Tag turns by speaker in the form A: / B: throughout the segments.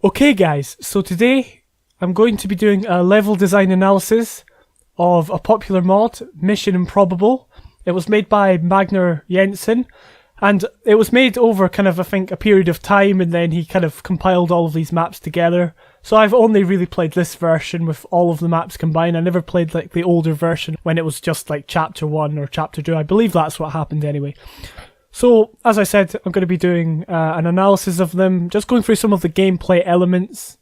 A: Okay guys, so today I'm going to be doing a level design analysis of a popular mod, Mission Improbable. It was made by Magner Jensen, and it was made over kind of, I think, a period of time, and then he kind of compiled all of these maps together. So I've only really played this version with all of the maps combined. I never played like the older version when it was just like Chapter 1 or Chapter 2. I believe that's what happened anyway. So, as I said, I'm going to be doing an analysis of them, just going through some of the gameplay elements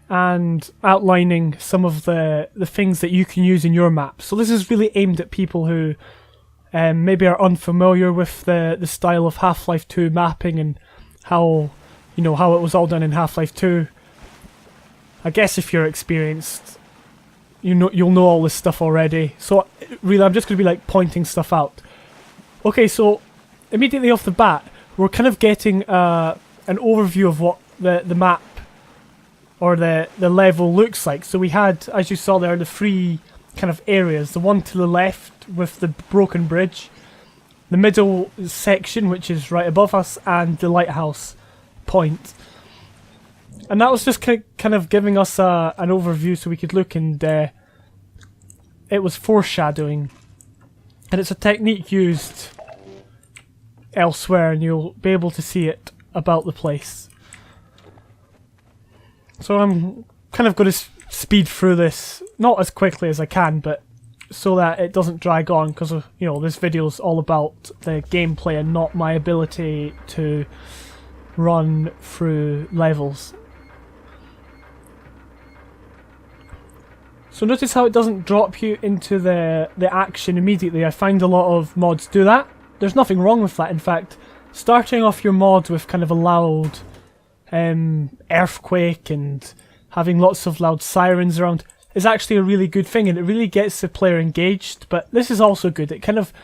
A: and outlining some of the things that you can use in your map. So this is really aimed at people who maybe are unfamiliar with the style of Half-Life 2 mapping and how it was all done in Half-Life 2. I guess if you're experienced, you'll know all this stuff already. So really, I'm just going to be like pointing stuff out. Okay, so immediately off the bat, we're kind of getting an overview of what the map or the level looks like. So we had, as you saw there, the three kind of areas. The one to the left with the broken bridge, the middle section which is right above us, and the lighthouse point. And that was just kind of giving us an overview so we could look, and it was foreshadowing. And it's a technique used elsewhere, and you'll be able to see it about the place. So I'm kind of going to speed through this, not as quickly as I can, but so that it doesn't drag on, because this video is all about the gameplay and not my ability to run through levels. So notice how it doesn't drop you into the action immediately. I find a lot of mods do that. There's nothing wrong with that. In fact, starting off your mod with kind of a loud earthquake and having lots of loud sirens around is actually a really good thing, and it really gets the player engaged. But this is also good. It kind of,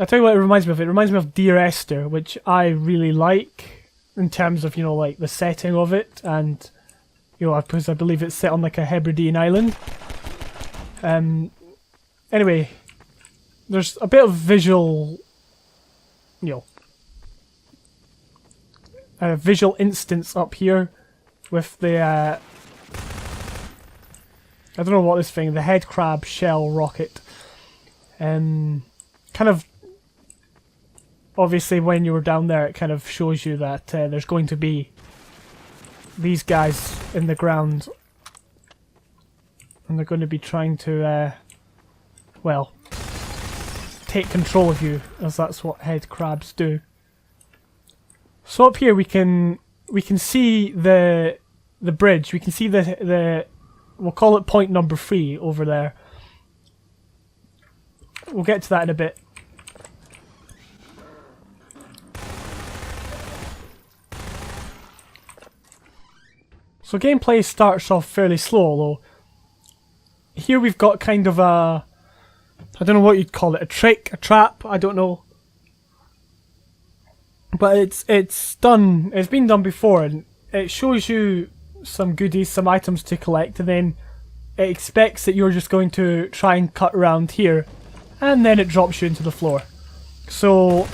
A: I'll tell you what it reminds me of. It reminds me of Dear Esther, which I really like in terms of, like the setting of it, and because I believe it's set on like a Hebridean island. Anyway, there's a bit of visual, a visual instance up here with the, I don't know what this thing, the head crab shell rocket. Kind of, obviously when you were down there, it kind of shows you that there's going to be these guys in the ground, and they're going to be trying to take control of you, as that's what head crabs do. So up here we can see the bridge. We can see the we'll call it point number 3 over there. We'll get to that in a bit. So gameplay starts off fairly slow, although here we've got kind of a, I don't know what you'd call it, a trick, a trap, I don't know. But it's been done before, and it shows you some goodies, some items to collect, and then it expects that you're just going to try and cut around here, and then it drops you into the floor. So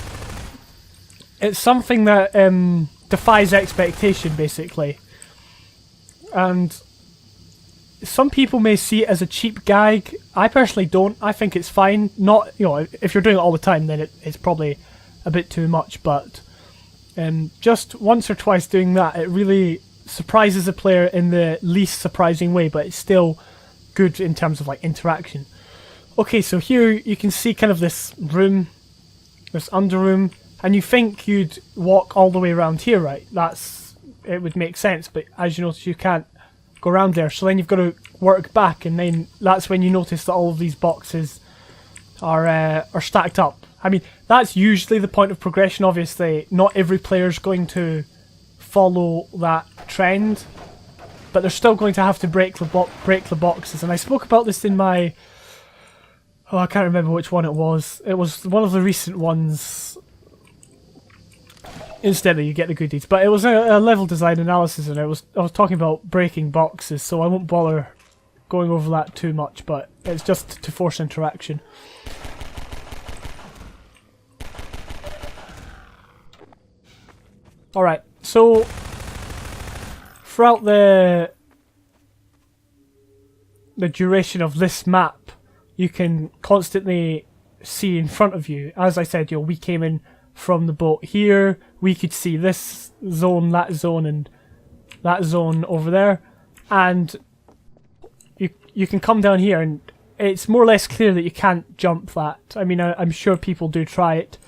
A: it's something that defies expectation, basically. And some people may see it as a cheap gag. I personally don't. I think it's fine. Not, if you're doing it all the time, then it's probably a bit too much. But just once or twice doing that, it really surprises the player in the least surprising way. But it's still good in terms of like interaction. Okay, so here you can see kind of this room, this under room, and you think you'd walk all the way around here, right? It would make sense, but as you notice, you can't go around there. So then you've got to work back, and then that's when you notice that all of these boxes are stacked up. I mean, that's usually the point of progression. Obviously, not every player's going to follow that trend, but they're still going to have to break the boxes. And I spoke about this in my, I can't remember which one it was. It was one of the recent ones. Instantly you get the goodies, but it was a level design analysis, and I was talking about breaking boxes, so I won't bother going over that too much, but it's just to force interaction. Alright, so throughout the duration of this map, you can constantly see in front of you. As I said, we came in from the boat here. We could see this zone, and that zone over there, and you can come down here, and it's more or less clear that you can't jump that. I mean, I'm sure people do try it,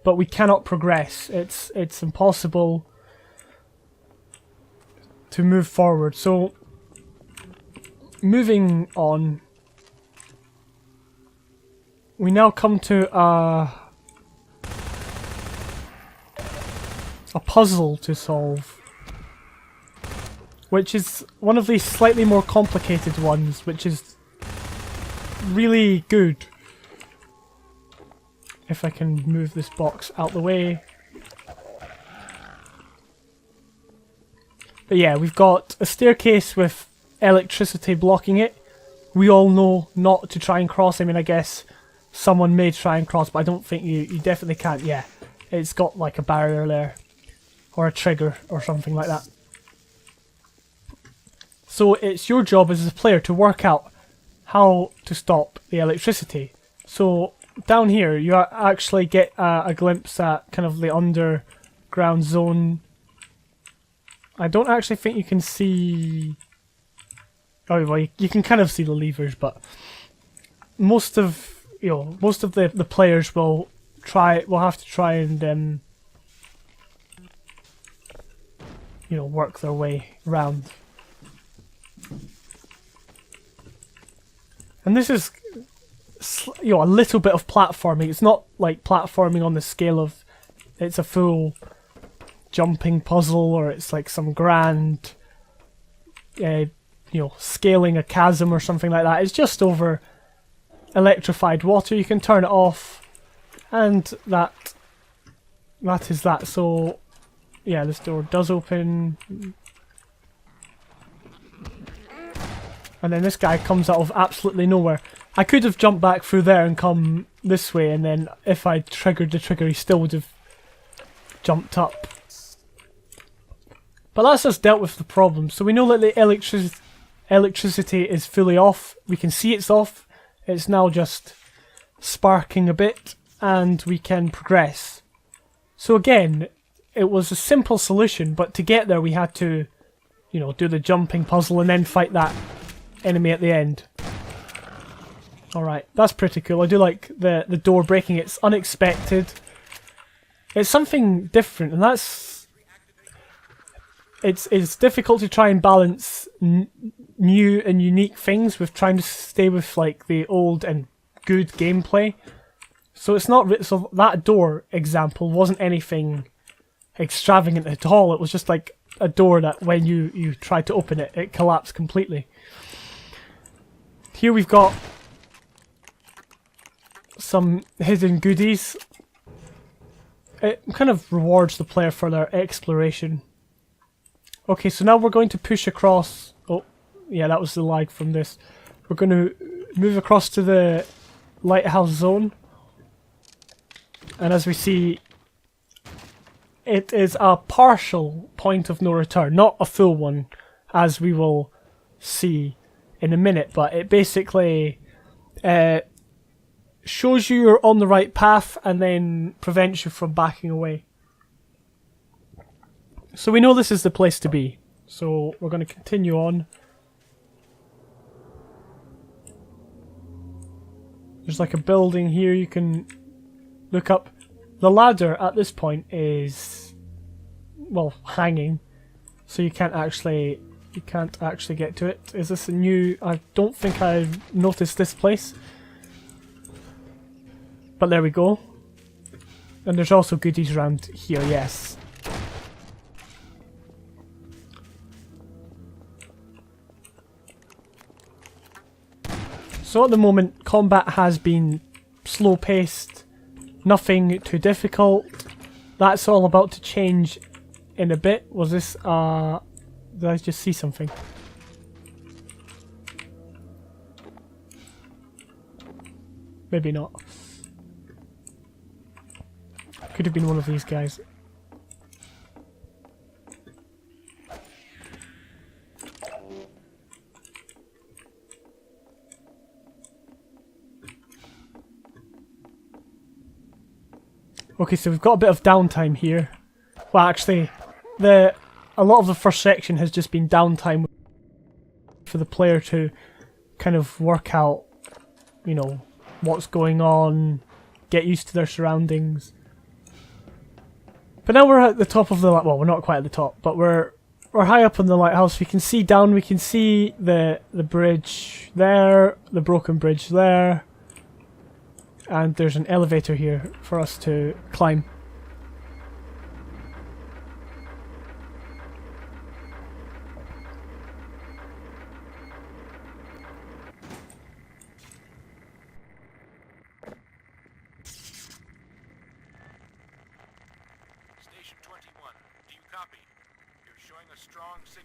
A: but we cannot progress. It's impossible to move forward. So, moving on, we now come to a puzzle to solve, which is one of these slightly more complicated ones, which is really good. If I can move this box out the way. But yeah, we've got a staircase with electricity blocking it. We all know not to try and cross. I mean, I guess someone may try and cross, but I don't think you definitely can't. Yeah, it's got like a barrier there, or a trigger, or something like that. So it's your job as a player to work out how to stop the electricity. So down here, you actually get a glimpse at kind of the underground zone. I don't actually think you can see... Oh, well, you can kind of see the levers, but most of the players will have to try and work their way around. And this is a little bit of platforming. It's not like platforming on the scale of it's a full jumping puzzle, or it's like some grand scaling a chasm or something like that. It's just over electrified water. You can turn it off, and that is that. So yeah, this door does open, and then this guy comes out of absolutely nowhere. I could have jumped back through there and come this way, and then if I triggered the trigger, he still would have jumped up. But that's just dealt with the problem. So we know that the electricity is fully off. We can see it's off. It's now just sparking a bit, and we can progress. So again, it was a simple solution, but to get there we had to, do the jumping puzzle and then fight that enemy at the end. Alright, that's pretty cool. I do like the door breaking. It's unexpected. It's something different, and it's difficult to try and balance new and unique things with trying to stay with like the old and good gameplay. So it's not so that door example wasn't anything extravagant at all. It was just like a door that when you tried to open it, it collapsed completely. Here we've got some hidden goodies. It kind of rewards the player for their exploration. Okay, so now we're going to push across. Oh, yeah, that was the lag from this. We're going to move across to the Lighthouse Zone. And as we see, it is a partial point of no return, not a full one, as we will see in a minute. But it basically shows you you're on the right path and then prevents you from backing away. So we know this is the place to be. So we're going to continue on. There's like a building here you can look up. The ladder at this point is, well, hanging. So you can't actually get to it. Is this a new... I don't think I've noticed this place. But there we go. And there's also goodies around here, yes. So at the moment, combat has been slow-paced, nothing too difficult. That's all about to change in a bit. Was this, did I just see something? Maybe not. Could have been one of these guys. Okay, so we've got a bit of downtime here. Well, actually, a lot of the first section has just been downtime for the player to kind of work out, you know, what's going on, get used to their surroundings. But now we're at the top of the, well, we're not quite at the top, but we're high up on the lighthouse. We can see down, we can see the bridge there, the broken bridge there, and there's an elevator here for us to climb.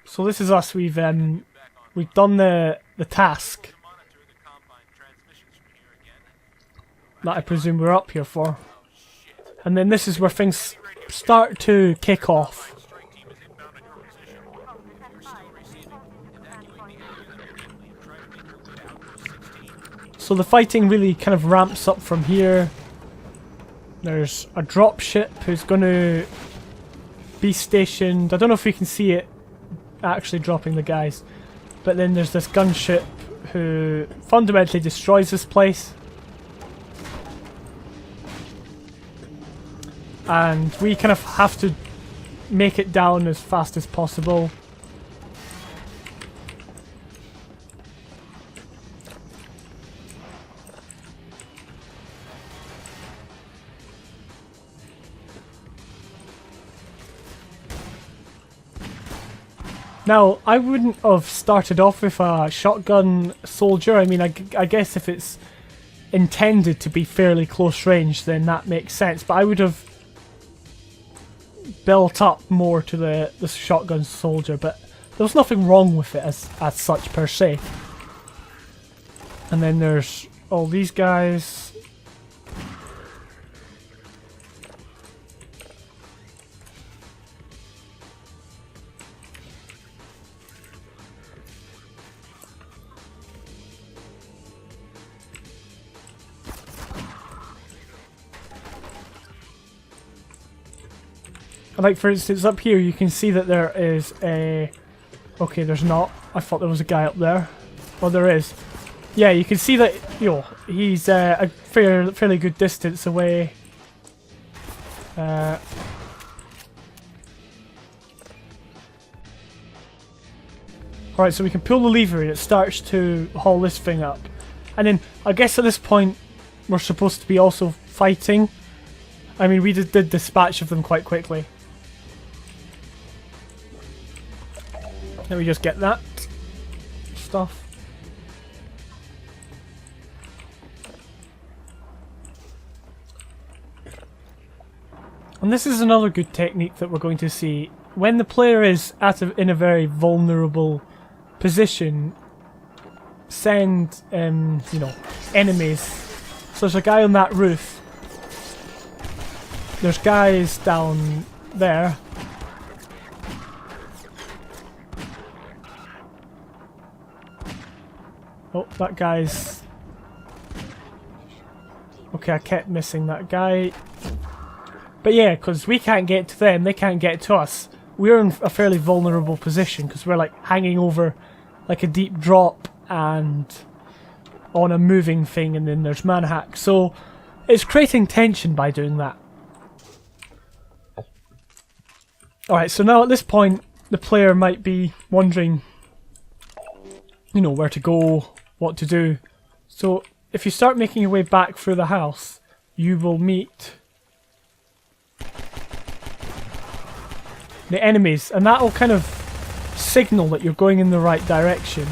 A: So this is us. We've done the task that I presume we're up here for, and then this is where things start to kick off. So the fighting really kind of ramps up from here. There's a dropship who's going to be stationed. I don't know if we can see it actually dropping the guys, but then there's this gunship who fundamentally destroys this place, and we kind of have to make it down as fast as possible. Now, I wouldn't have started off with a shotgun soldier. I mean, I guess if it's intended to be fairly close range, then that makes sense. But I would have built up more to the shotgun soldier. But there was nothing wrong with it as such per se. And then there's all these guys. Like, for instance, up here you can see that there is a... Okay, there's not. I thought there was a guy up there. Well, there is. Yeah, you can see that, you know, he's a fairly good distance away. Alright, so we can pull the lever and it starts to haul this thing up. And then, I guess at this point, we're supposed to be also fighting. I mean, we did dispatch of them quite quickly. Let me just get that stuff. And this is another good technique that we're going to see. When the player is in a very vulnerable position, send you know, enemies. So there's a guy on that roof. There's guys down there. Oh, that guy's... Okay, I kept missing that guy. But yeah, because we can't get to them, they can't get to us. We're in a fairly vulnerable position because we're like hanging over like a deep drop and on a moving thing, and then there's manhack. So it's creating tension by doing that. Alright, so now at this point, the player might be wondering, you know, where to go, what to do. So if you start making your way back through the house, you will meet the enemies, and that will kind of signal that you're going in the right direction.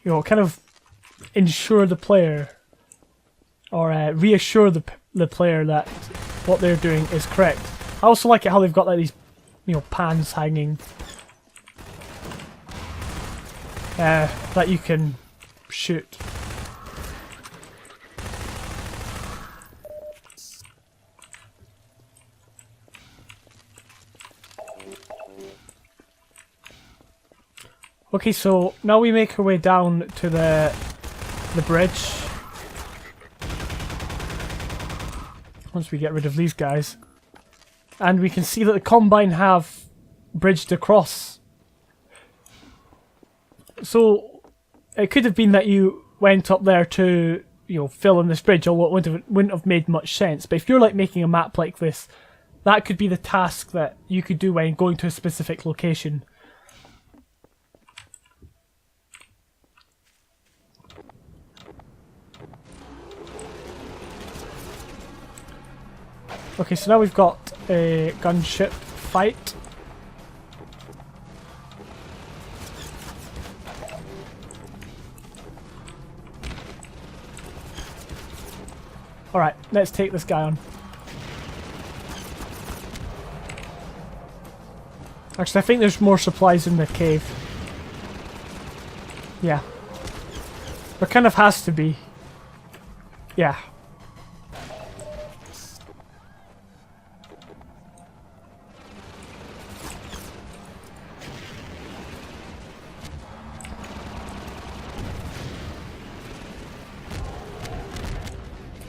A: You know, kind of ensure the player, or reassure the player that what they're doing is correct. I also like it how they've got like these, you know, pans hanging that you can shoot. Okay, so now we make our way down to the bridge. once we get rid of these guys. And we can see that the Combine have bridged across. So it could have been that you went up there to, you know, fill in this bridge, although it wouldn't have made much sense. But if you're like making a map like this, that could be the task that you could do when going to a specific location. Okay, so now we've got a Gunship Fight. Alright, let's take this guy on. Actually, I think there's more supplies in the cave. Yeah. There kind of has to be. Yeah.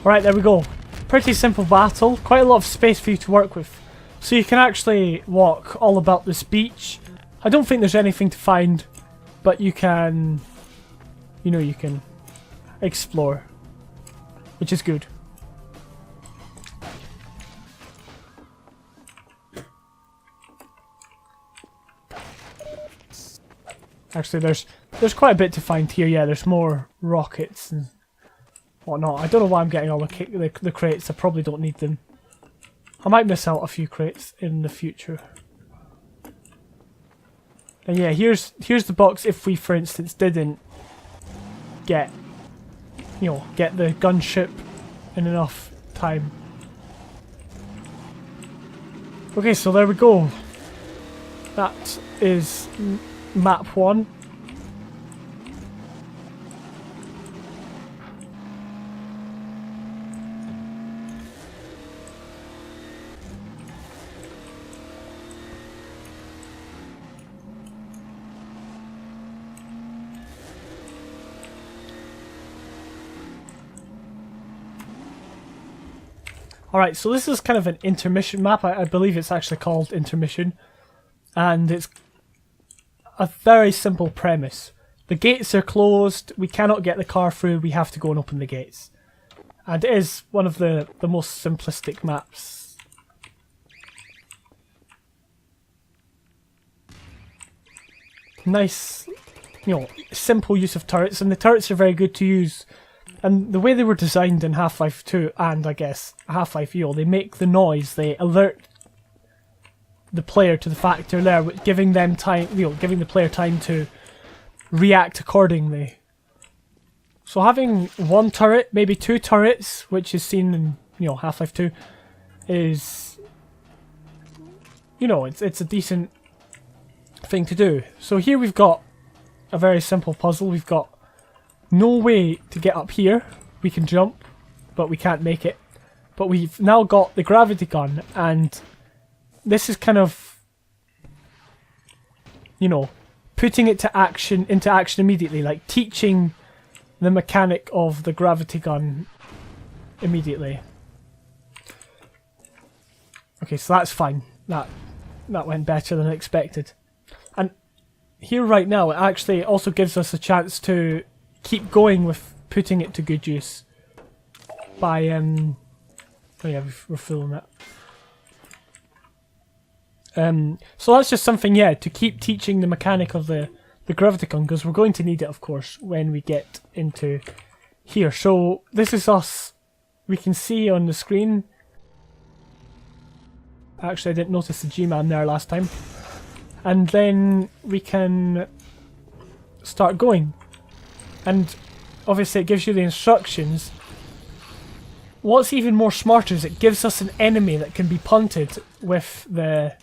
A: Alright, there we go. Pretty simple battle. Quite a lot of space for you to work with. So you can actually walk all about this beach. I don't think there's anything to find, but you can, you know, you can explore, which is good. Actually, there's quite a bit to find here. Yeah, there's more rockets and whatnot. I don't know why I'm getting all the crates. I probably don't need them. I might miss out a few crates in the future. And yeah, here's the box if we, for instance, didn't get, you know, get the gunship in enough time. Okay, so there we go. That is map 1. Alright, so this is kind of an intermission map. I believe it's actually called Intermission. And it's a very simple premise. The gates are closed, we cannot get the car through, we have to go and open the gates. And it is one of the most simplistic maps. Nice, you know, simple use of turrets, and the turrets are very good to use. And the way they were designed in Half-Life 2 and I guess Half-Life EO, they make the noise, they alert the player to the fact they're there, giving them time, you know, giving the player time to react accordingly. So having one turret, maybe two turrets, which is seen in, you know, Half-Life 2, is, you know, it's a decent thing to do. So here we've got a very simple puzzle. We've got no way to get up here. We can jump, but we can't make it. But we've now got the gravity gun, and this is kind of, you know, putting it into action immediately, like teaching the mechanic of the gravity gun immediately. Okay, so that's fine. That went better than expected. And here right now, it actually also gives us a chance to keep going with putting it to good use by oh yeah, we're filling that. So that's just something, yeah, to keep teaching the mechanic of the gravity gun, because we're going to need it, of course, when we get into here. So this is us. We can see on the screen. Actually, I didn't notice the G-man there last time. And then we can start going. And obviously it gives you the instructions. What's even more smarter is it gives us an enemy that can be punted with the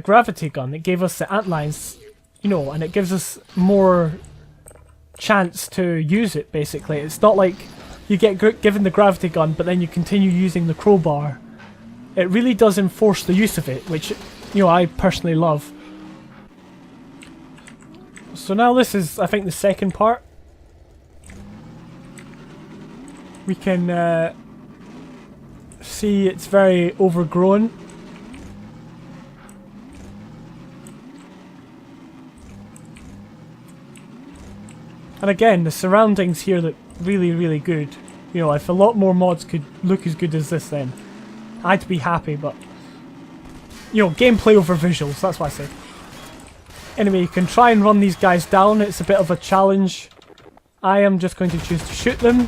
A: gravity gun. It gave us the antlines, you know, and it gives us more chance to use it, basically. It's not like you get given the gravity gun but then you continue using the crowbar. It really does enforce the use of it, which, you know, I personally love. So now this is, I think, the second part. We can See, it's very overgrown. And again, the surroundings here look really, really good. You know, if a lot more mods could look as good as this, then I'd be happy, but you know, gameplay over visuals, that's what I say. Anyway, you can try and run these guys down, it's a bit of a challenge. I am just going to choose to shoot them.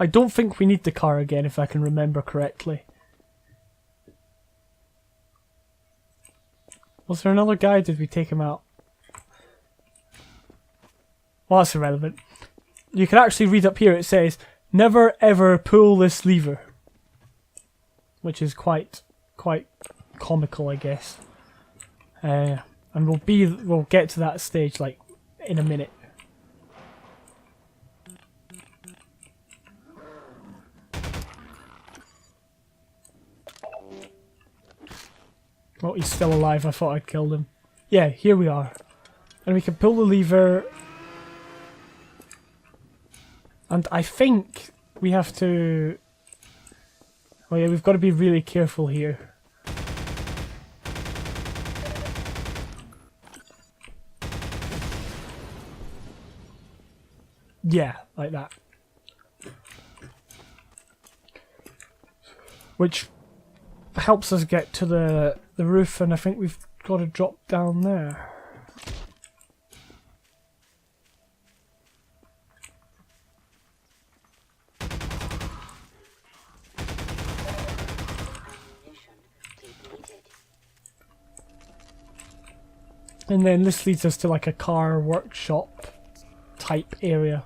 A: I don't think we need the car again, if I can remember correctly. Was there another guy? Did we take him out? Well, that's irrelevant. You can actually read up here, it says, never ever pull this lever. Which is quite comical, I guess. And we'll get to that stage, like, in a minute. Oh, he's still alive. I thought I'd killed him. Yeah, here we are. And we can pull the lever. And I think we have to... Oh yeah, we've got to be really careful here. Yeah, like that. Which helps us get to the roof, and I think we've got to drop down there. And then this leads us to like a car workshop type area.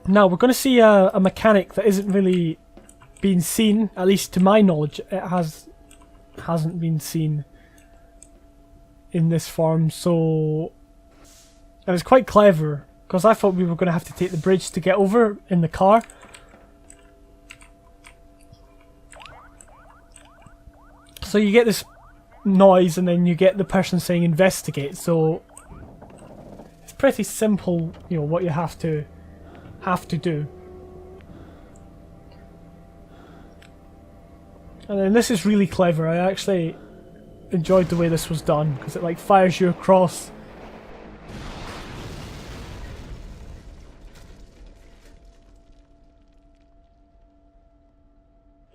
A: Now we're going to see a mechanic that isn't really been seen, at least to my knowledge. It hasn't been seen in this form, so and it's quite clever because I thought we were going to have to take the bridge to get over in the car. So you get this noise and then you get the person saying investigate, so it's pretty simple, you know, what you have to do. And then this is really clever. I actually enjoyed the way this was done because it like fires you across.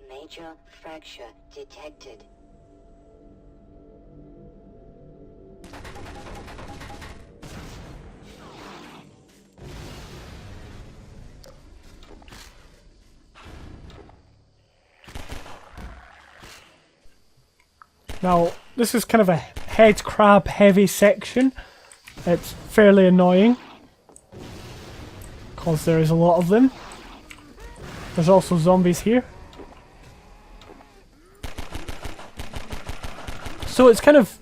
B: Major fracture detected.
A: Now, this is kind of a head crab heavy section. It's fairly annoying because there is a lot of them. There's also zombies here. So it's kind of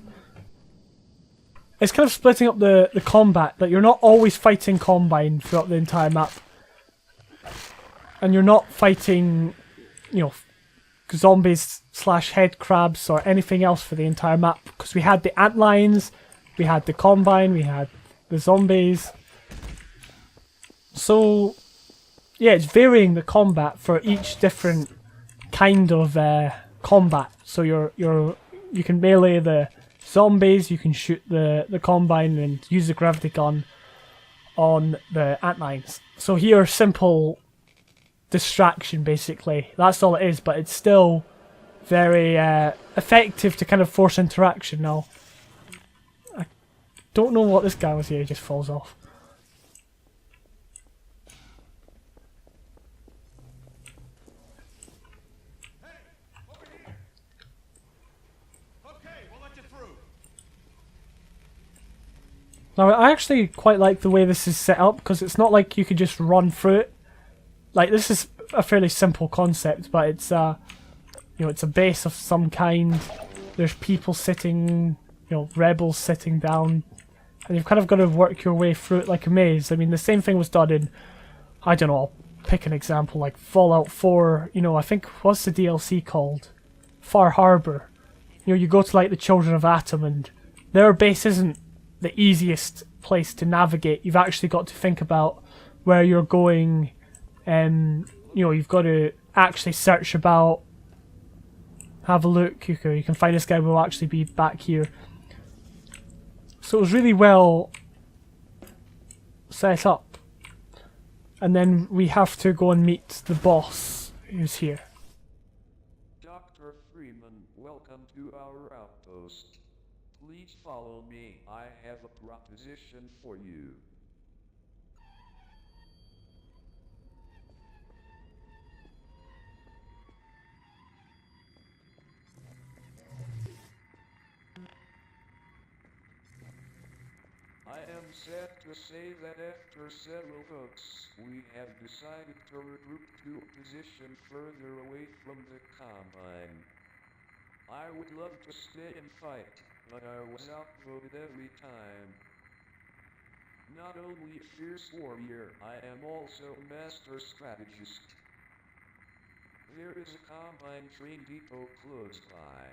A: splitting up the combat, that you're not always fighting Combine throughout the entire map. And you're not fighting, you know, zombies / head crabs or anything else for the entire map, because we had the antlions, we had the Combine, we had the zombies. So yeah, it's varying the combat for each different kind of combat. So you can melee the zombies, you can shoot the Combine and use the gravity gun on the antlions. So here, simple distraction basically. That's all it is, but it's still very effective to kind of force interaction. Now, I don't know what this guy was here, he just falls off. Now, I actually quite like the way this is set up, because it's not like you could just run through it. Like, this is a fairly simple concept, but it's you know, it's a base of some kind. There's people sitting, you know, rebels sitting down, and you've kind of got to work your way through it like a maze. I mean, the same thing was done in, I don't know, I'll pick an example, like Fallout 4, you know, I think, what's the DLC called? Far Harbor. you know, you go to like the Children of Atom, and their base isn't the easiest place to navigate. You've actually got to think about where you're going, and you know, you've got to actually search about, have a look. You can find this guy will actually be back here. So it was really well set up. And then we have to go and meet the boss who's here.
C: Dr. Freeman, welcome to our outpost. Please follow me. I have a proposition for you. I am sad to say that after several votes, we have decided to regroup to a position further away from the Combine. I would love to stay and fight, but I was outvoted every time. Not only a fierce warrior, I am also a master strategist. There is a Combine train depot close by.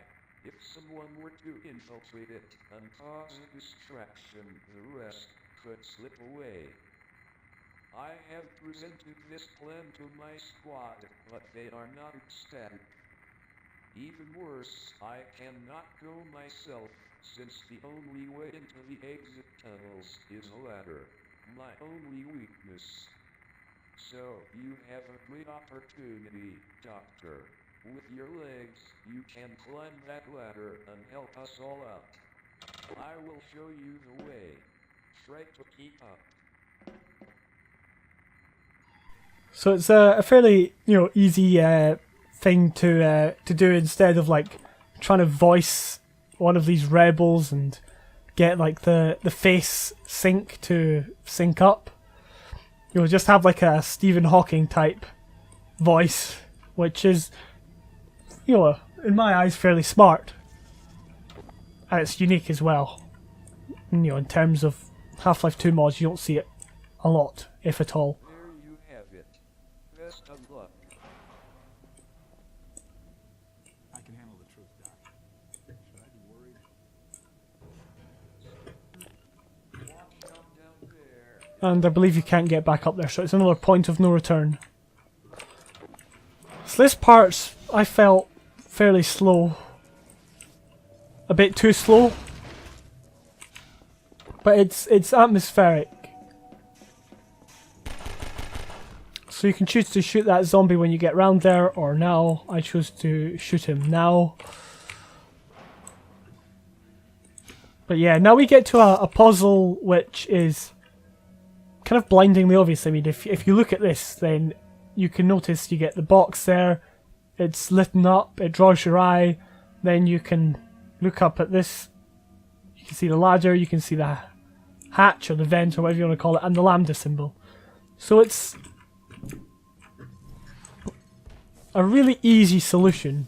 C: If someone were to infiltrate it and cause a distraction, the rest could slip away. I have presented this plan to my squad, but they are not ecstatic. Even worse, I cannot go myself, since the only way into the exit tunnels is a ladder, my only weakness. So, you have a great opportunity, Doctor. With your legs, you can climb that ladder and help us all out. I will show you the way. Try to keep up.
A: So it's a fairly, you know, easy thing to do, instead of like trying to voice one of these rebels and get like the face sync to sync up. You'll just have like a Stephen Hawking type voice, which is, you know, in my eyes, fairly smart. And it's unique as well. You know, in terms of Half-Life 2 mods, you don't see it a lot, if at all.
C: There you have it. Best of luck.
D: I can handle the truth, Doc. Should I be worried?
C: Watch out down there.
A: And I believe you can't get back up there, so it's another point of no return. So this part's, I felt, fairly slow. A bit too slow. But it's atmospheric. So you can choose to shoot that zombie when you get round there, or now. I chose to shoot him now. But yeah, now we get to a puzzle which is kind of blindingly obvious. I mean, if you look at this, then you can notice you get the box there. It's lit up, it draws your eye. Then you can look up at this. You can see the ladder, you can see the hatch or the vent or whatever you want to call it, and the lambda symbol. So it's a really easy solution.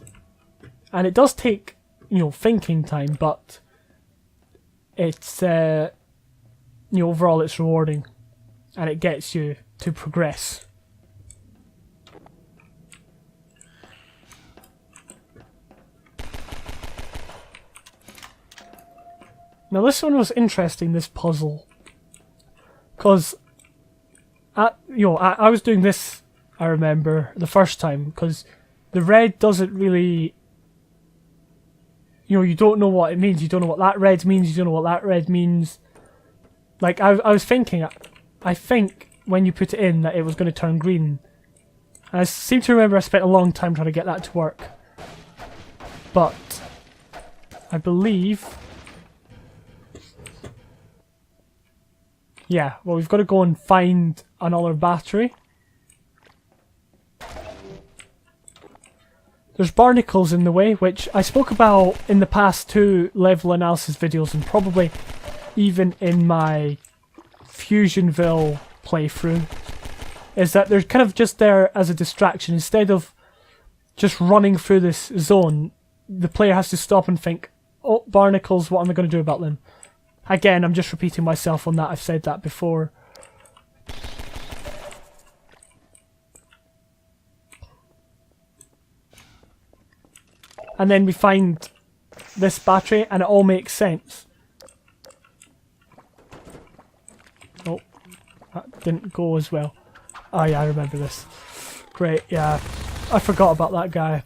A: And it does take, you know, thinking time, but it's, you know, overall it's rewarding. And it gets you to progress. Now this one was interesting, this puzzle, because I was doing this, I remember, the first time, because the red doesn't really, you know, you don't know what it means, you don't know what that red means, you don't know what that red means. Like, I was thinking, I think when you put it in that it was going to turn green. And I seem to remember I spent a long time trying to get that to work. But I believe, yeah, well, we've got to go and find another battery. There's barnacles in the way, which I spoke about in the past 2 level analysis videos, and probably even in my Fusionville playthrough, is that they're kind of just there as a distraction. Instead of just running through this zone, the player has to stop and think, oh, barnacles, what am I going to do about them? Again, I'm just repeating myself on that, I've said that before. And then we find this battery, and it all makes sense. Oh, that didn't go as well. Oh yeah, I remember this. Great, yeah. I forgot about that guy.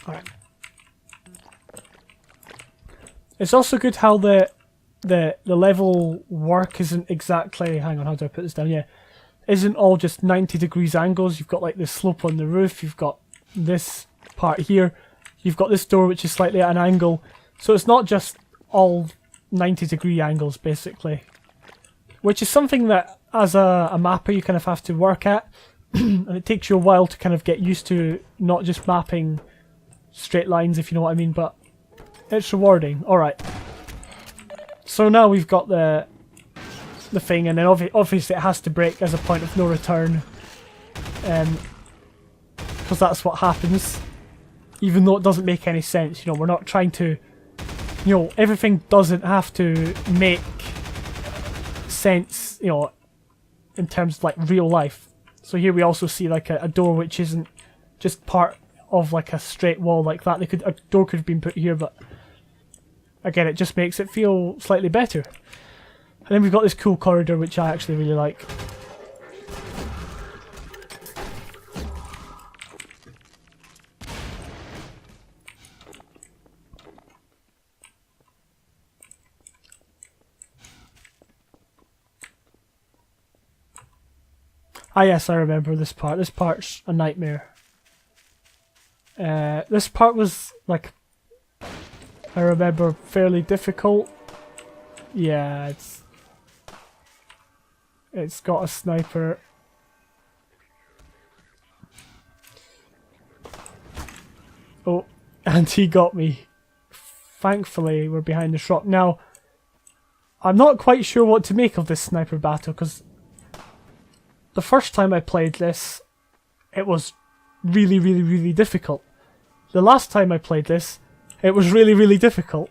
A: Alright. It's also good how the level work isn't exactly, hang on, how do I put this down? Yeah, isn't all just 90 degrees angles. You've got like the slope on the roof, you've got this part here, you've got this door which is slightly at an angle, so it's not just all 90-degree angles basically, which is something that as a mapper you kind of have to work at, and it takes you a while to kind of get used to not just mapping straight lines, if you know what I mean, but it's rewarding. Alright, so now we've got the thing, and then obviously it has to break as a point of no return, because that's what happens, even though it doesn't make any sense. You know, we're not trying to, you know, everything doesn't have to make sense, you know, in terms of like real life. So here we also see like a door which isn't just part of like a straight wall like that. A door could have been put here, but again, it just makes it feel slightly better. And then we've got this cool corridor which I actually really like. Ah yes, I remember this part. This part's a nightmare. This part was, like, I remember, fairly difficult. Yeah, it's got a sniper. Oh, and he got me. Thankfully, we're behind this rock. Now, I'm not quite sure what to make of this sniper battle, because the first time I played this, it was really, really, really difficult. The last time I played this, it was really, really difficult.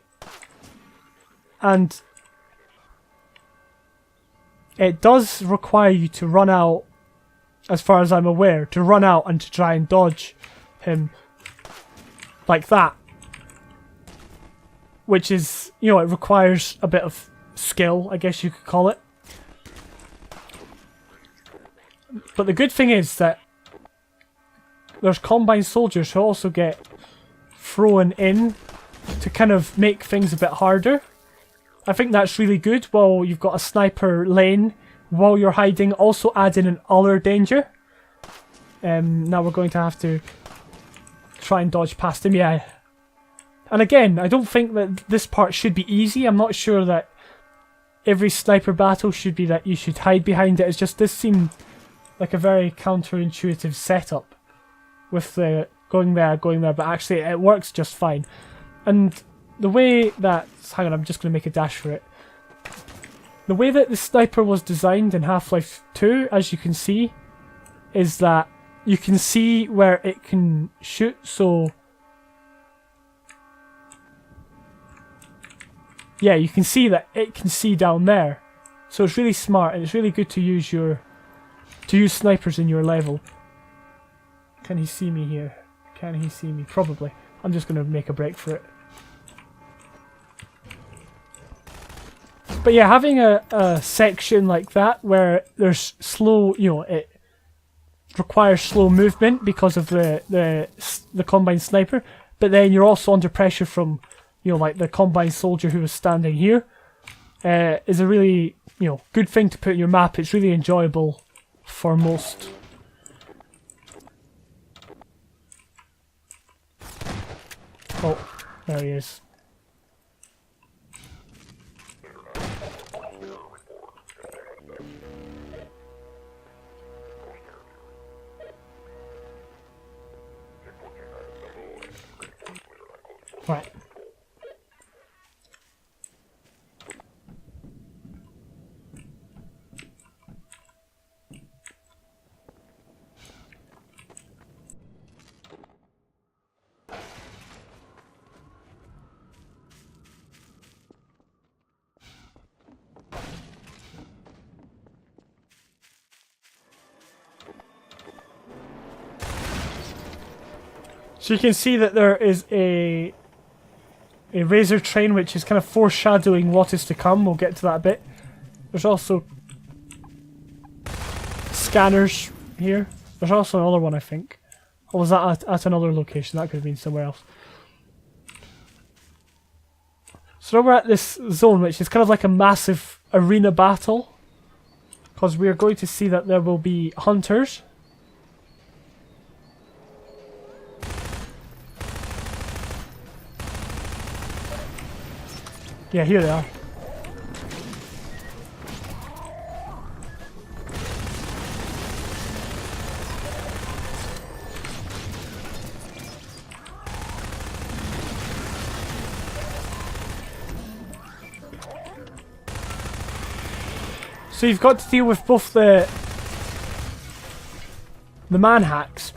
A: And it does require you to run out, as far as I'm aware, to run out and to try and dodge him like that. Which is, you know, it requires a bit of skill, I guess you could call it. But the good thing is that there's combined soldiers who also get thrown in to kind of make things a bit harder. I think that's really good. While you've got a sniper lane while you're hiding, also add in an other danger. Now we're going to have to try and dodge past him, yeah. And again, I don't think that this part should be easy. I'm not sure that every sniper battle should be that you should hide behind it. It's just this seemed like a very counterintuitive setup with the going there, but actually it works just fine. And the way that, hang on, I'm just going to make a dash for it. The way that the sniper was designed in Half-Life 2, as you can see, is that you can see where it can shoot, so yeah, you can see that it can see down there. So it's really smart, and it's really good to use snipers in your level. Can he see me here? Can he see me? Probably. I'm just going to make a break for it. But yeah, having a section like that where there's slow, you know, it requires slow movement because of the combined sniper, but then you're also under pressure from, you know, like the combined soldier who was standing here, is a really, you know, good thing to put in your map. It's really enjoyable for most. Oh, there he is. Right. So you can see that there is a razor train which is kind of foreshadowing what is to come. We'll get to that a bit. There's also scanners here. There's also another one, I think. Or was that at another location? That could have been somewhere else. So now we're at this zone, which is kind of like a massive arena battle. Because we are going to see that there will be hunters. Yeah, here they are. So you've got to deal with both the man-hacks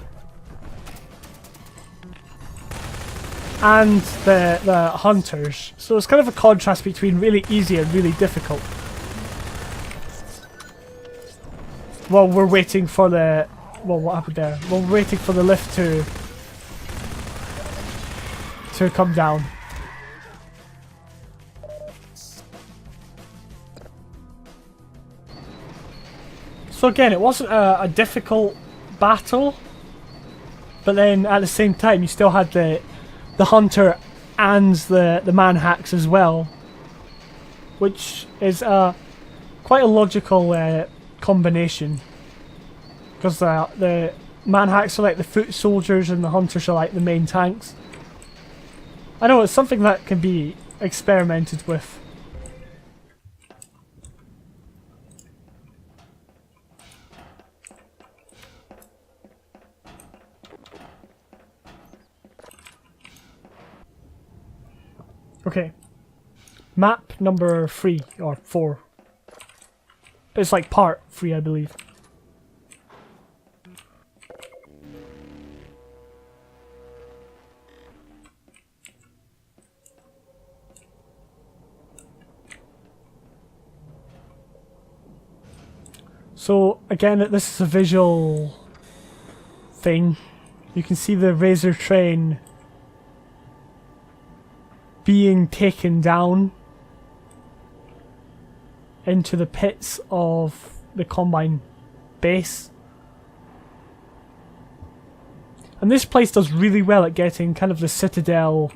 A: and the hunters. So it's kind of a contrast between really easy and really difficult. While we're waiting for the... Well, what happened there? While we're waiting for the lift to come down. So again, it wasn't a difficult battle, but then at the same time you still had the hunter and the man hacks as well, which is quite a logical combination, because the man hacks are like the foot soldiers and the hunters are like the main tanks. I know it's something that can be experimented with. Okay, map number 3 or 4. It's like part 3, I believe. So again, this is a visual thing. You can see the razor train being taken down into the pits of the Combine base. And this place does really well at getting kind of the Citadel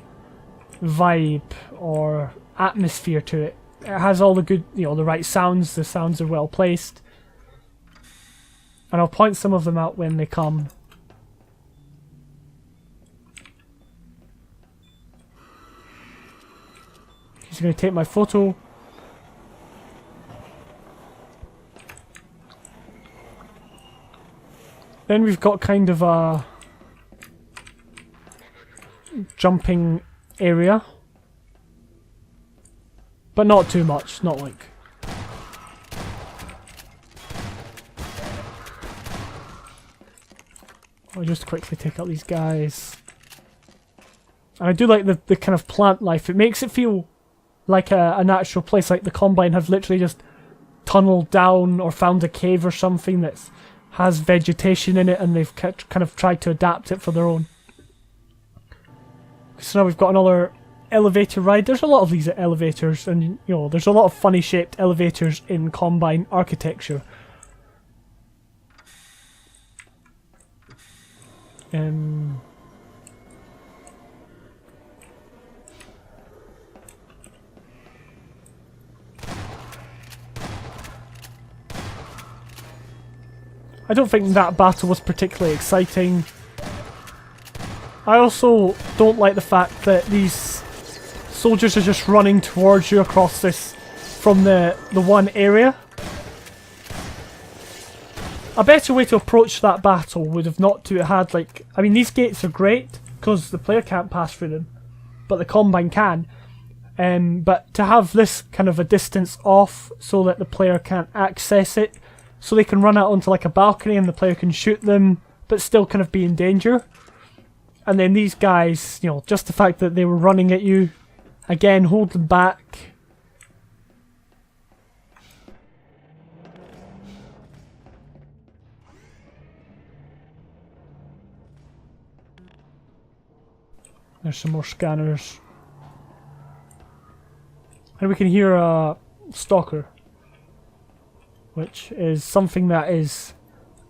A: vibe or atmosphere to it. It has all the good, the right sounds. The sounds are well placed. And I'll point some of them out when they come. He's going to take my photo. Then we've got kind of a jumping area. But not too much, not like... I'll just quickly take out these guys. And I do like the kind of plant life. It makes it feel like a natural place, like the Combine have literally just tunneled down or found a cave or something that has vegetation in it, and they've kind of tried to adapt it for their own. So now we've got another elevator ride. There's a lot of these elevators, and there's a lot of funny shaped elevators in Combine architecture. I don't think that battle was particularly exciting. I also don't like the fact that these soldiers are just running towards you across this from the one area. A better way to approach that battle would have not to had like... I mean, these gates are great because the player can't pass through them, but the Combine can. But to have this kind of a distance off so that the player can't access it, so they can run out onto like a balcony and the player can shoot them, but still kind of be in danger. And then these guys, just the fact that they were running at you, again, hold them back. There's some more scanners. And we can hear a stalker. Which is something that is,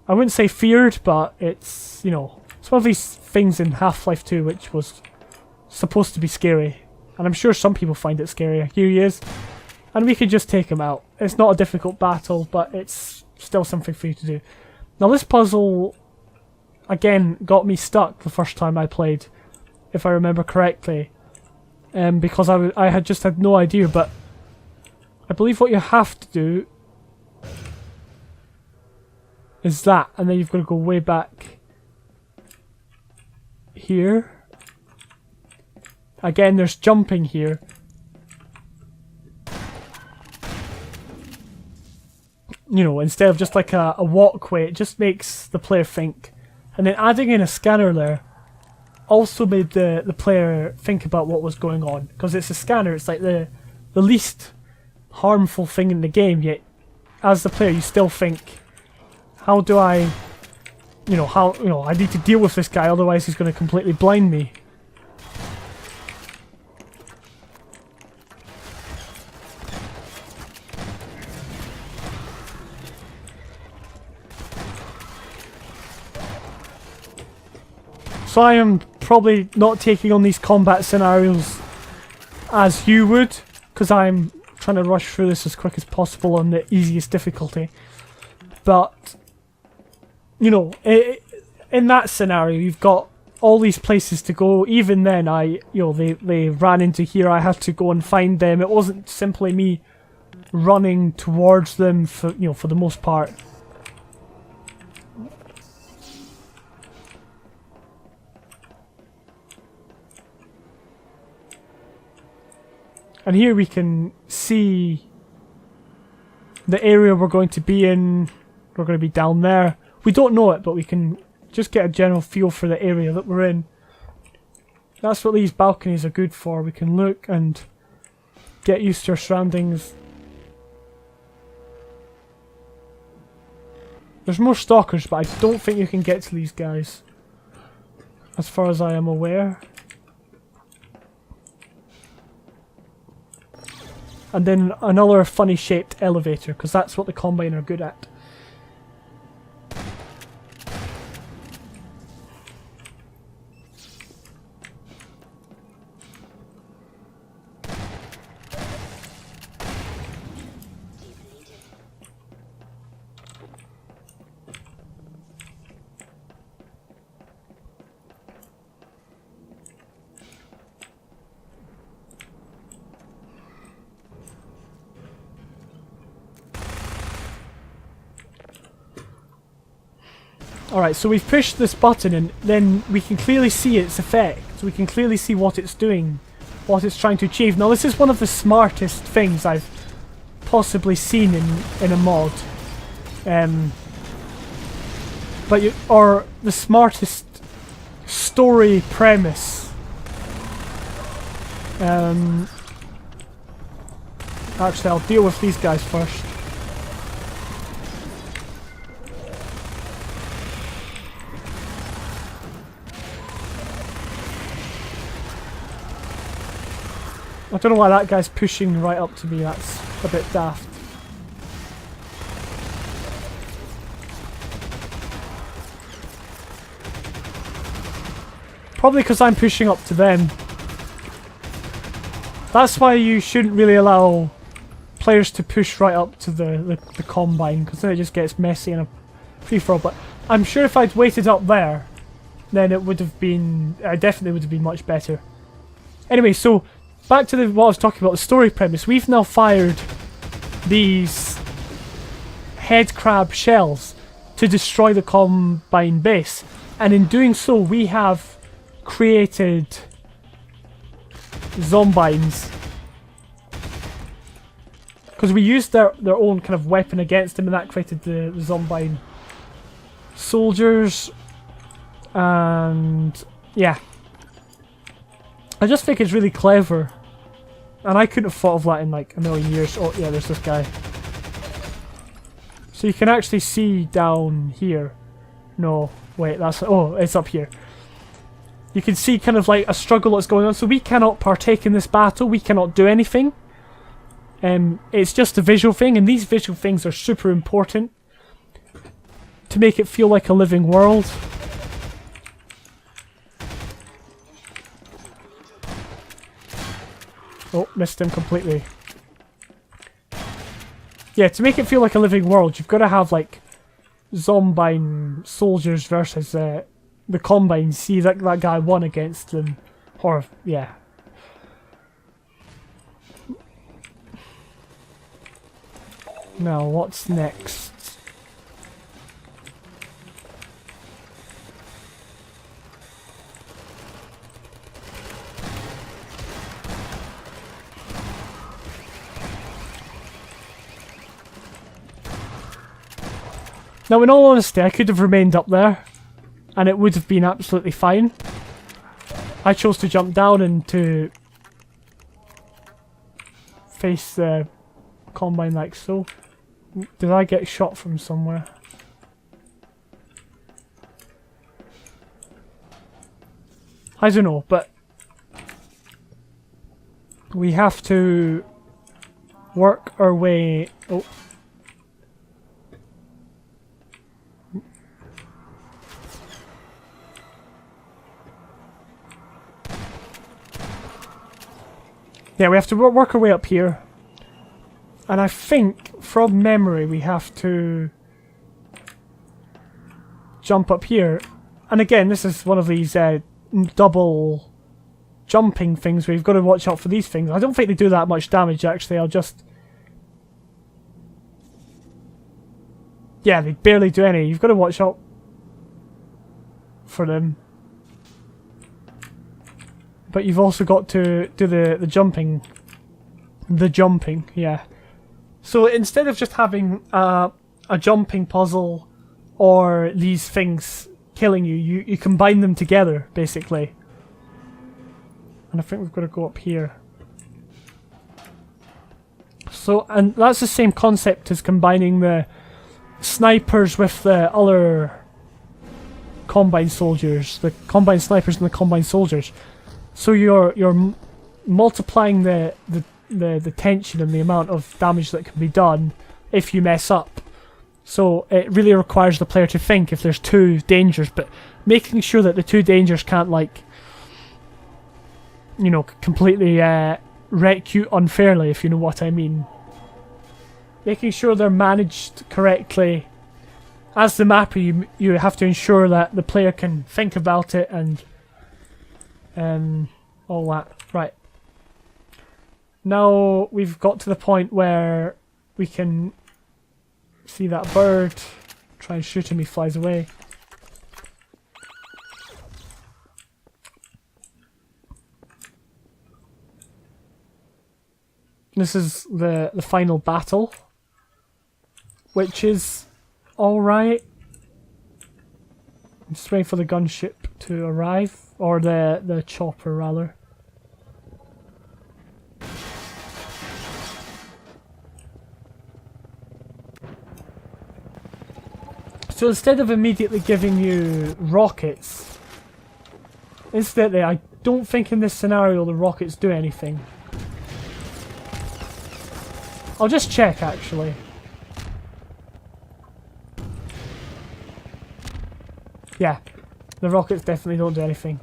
A: I wouldn't say feared, but it's, you know, it's one of these things in Half-Life 2 which was supposed to be scary. And I'm sure some people find it scary. Here he is. And we can just take him out. It's not a difficult battle, but it's still something for you to do. Now this puzzle, again, got me stuck the first time I played, if I remember correctly. Because I had just had no idea, but I believe what you have to do is that, and then you've got to go way back here. Again, there's jumping here. You know, instead of just like a walkway, it just makes the player think. And then adding in a scanner there also made the player think about what was going on. Because it's a scanner, it's like the least harmful thing in the game, yet as the player you still think, how do I, I need to deal with this guy, otherwise he's going to completely blind me. So I am probably not taking on these combat scenarios as you would, because I'm trying to rush through this as quick as possible on the easiest difficulty. But, you know, in that scenario, you've got all these places to go. Even then, they ran into here. I had to go and find them. It wasn't simply me running towards them for the most part. And here we can see the area we're going to be in. We're going to be down there. We don't know it, but we can just get a general feel for the area that we're in. That's what these balconies are good for. We can look and get used to our surroundings. There's more stalkers, but I don't think you can get to these guys, as far as I am aware. And then another funny shaped elevator, because that's what the Combine are good at. Alright, so we've pushed this button and then we can clearly see its effect. So we can clearly see what it's doing, what it's trying to achieve. Now this is one of the smartest things I've possibly seen in a mod. Or the smartest story premise. Actually, I'll deal with these guys first. I don't know why that guy's pushing right up to me, that's a bit daft. Probably because I'm pushing up to them. That's why you shouldn't really allow players to push right up to the Combine, because then it just gets messy in a free-for-all. But I'm sure if I'd waited up there, then it would have been... definitely would have been much better. Anyway, so... back to what I was talking about, the story premise. We've now fired these head crab shells to destroy the Combine base. And in doing so, we have created Zombines. Because we used their own kind of weapon against them, and that created the Zombine soldiers. And yeah. I just think it's really clever. And I couldn't have thought of that in like a million years. Oh yeah, there's this guy. So you can actually see down here. No, wait, that's... oh, it's up here. You can see kind of like a struggle that's going on. So we cannot partake in this battle. We cannot do anything. It's just a visual thing, and these visual things are super important to make it feel like a living world. Oh, missed him completely. Yeah, to make it feel like a living world, you've got to have like Zombine soldiers versus the Combine. See, that guy won against them. Or, yeah. Now, what's next? Now, in all honesty, I could have remained up there, and it would have been absolutely fine. I chose to jump down and to face the Combine like so. Did I get shot from somewhere? I don't know, but we have to work our way... Oh. Yeah, we have to work our way up here. And I think, from memory, we have to jump up here. And again, this is one of these double jumping things where you've got to watch out for these things. I don't think they do that much damage, actually. I'll just... Yeah, they barely do any. You've got to watch out for them. But you've also got to do the jumping. The jumping, yeah. So instead of just having a jumping puzzle or these things killing you, you combine them together, basically. And I think we've got to go up here. So, and that's the same concept as combining the snipers with the other Combine soldiers. The Combine snipers and the Combine soldiers. So you're multiplying the tension and the amount of damage that can be done if you mess up. So it really requires the player to think if there's two dangers, but making sure that the two dangers can't, like, you know, completely wreck you unfairly, if you know what I mean. Making sure they're managed correctly. As the mapper, you have to ensure that the player can think about it and all that. Right. Now we've got to the point where we can see that bird. Try and shoot him, he flies away. This is the final battle, which is alright. I'm just waiting for the gunship to arrive. Or the chopper, rather. So instead of immediately giving you rockets, incidentally, I don't think in this scenario the rockets do anything. I'll just check, actually. Yeah, the rockets definitely don't do anything.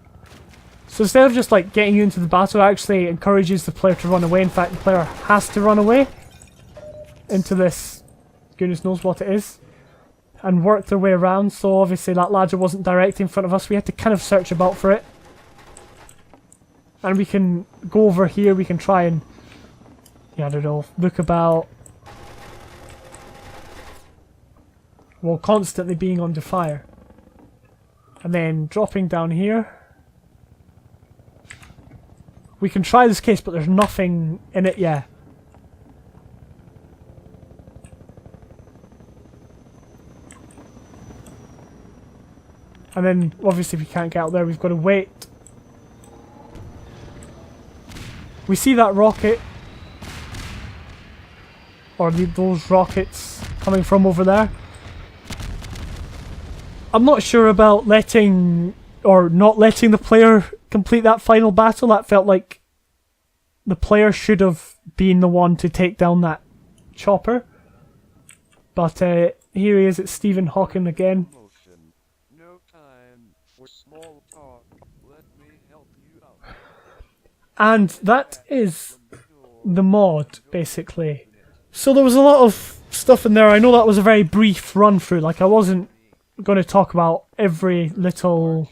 A: So instead of just like getting you into the battle, it actually encourages the player to run away. In fact, the player has to run away into this, goodness knows what it is, and work their way around. So obviously that ladder wasn't directly in front of us. We had to kind of search about for it. And we can go over here, we can try and, yeah, I don't know, look about, while constantly being under fire. And then dropping down here. We can try this case, but there's nothing in it yet. And then, obviously, if we can't get out there, we've got to wait. We see that rocket. Or those rockets coming from over there. I'm not sure about letting or not letting the player complete that final battle. That felt like the player should have been the one to take down that chopper. But here he is, it's Stephen Hawking again.
C: No time for small talk. Let me help you out.
A: And that is the mod, basically. So there was a lot of stuff in there. I know that was a very brief run through. Like, I wasn't going to talk about every little,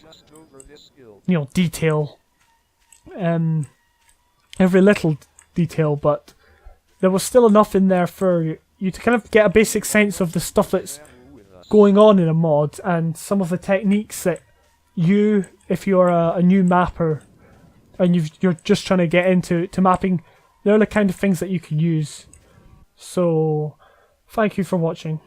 A: you know, detail. Every little detail, but there was still enough in there for you to kind of get a basic sense of the stuff that's going on in a mod and some of the techniques that you, if you're a new mapper and you're just trying to get into mapping, they're the kind of things that you can use. So, thank you for watching.